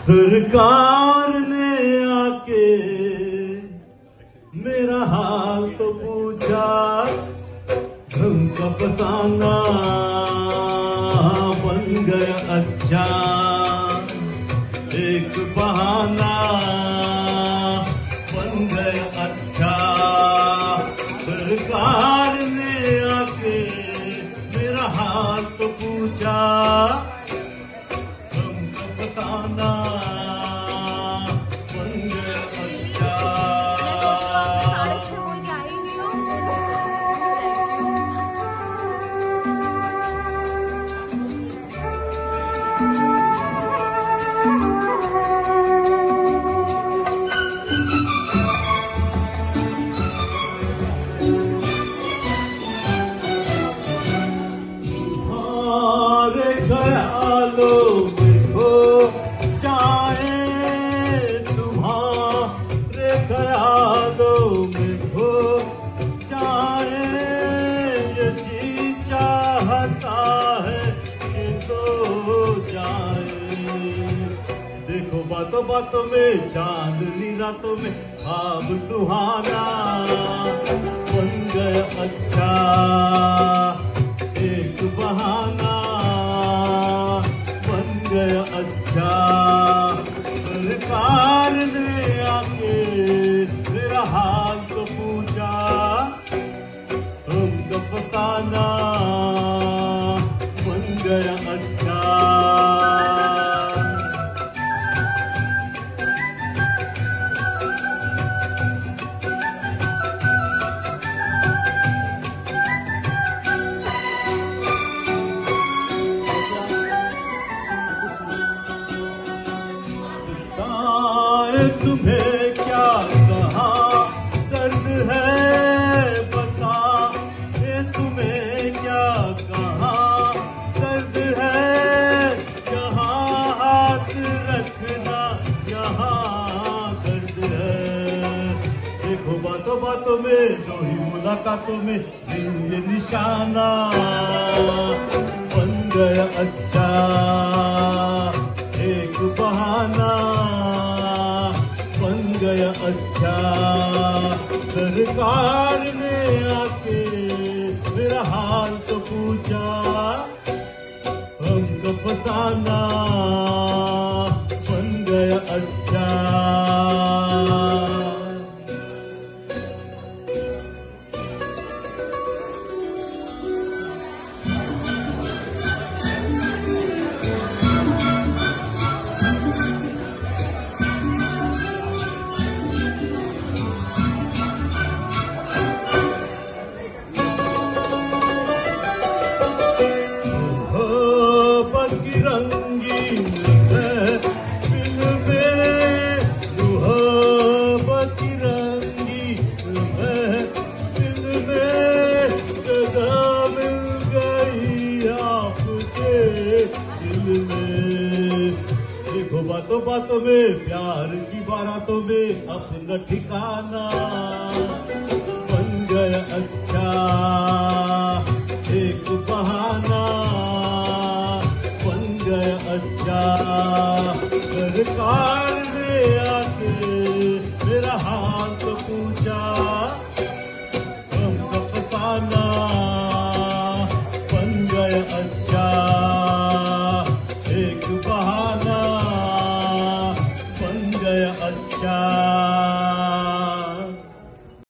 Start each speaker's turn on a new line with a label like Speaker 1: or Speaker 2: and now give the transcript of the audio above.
Speaker 1: सरकार ने आके मेरा हाल तो पूछा, हमका बताना बन गया अच्छा, एक बहाना बन गया अच्छा। सरकार ने आके मेरा हाल तो पूछा, हमका बताना बन गया अच्छा। तुम्हारे ख्यालों में खो जाए, तुम्हारे ख्यालों में खो जाए, ये जी चाहता है कि सो जाए। देखो बातों बातों में, चांदनी रातों में, ख्वाब सुहाना बन गया अच्छा, एक बहाना बन गया अच्छा। सरकार ने आके मेरा हाल तो पूछा, हमको बताना बन गया अच्छा। तुम्हें क्या कहा दर्द है बता, ये तुम्हें क्या कहा दर्द है, यहाँ हाथ रखना यहाँ दर्द है। देखो बातों बातों में, दो ही मुलाकातों में, दिल ये निशाना बन गया अच्छा, एक बहाना बन गया अच्छा। सरकार ने आके मेरा हाल तो पूछा, हमको बताना बन गया अच्छा। रंगीन है फिल्में, मोहब्बत की रंगीन है फिल्में, जगह मिल गई आपके दिल में। देखो बातों बातों में, प्यार की बारातों में, अपना ठिकाना बन गया अच्छा, एक बहाना अच्छा। सरकार ने आके मेरा हाल तो पूछा, हमको बताना बन गया अच्छा, एक बहाना बन गया अच्छा।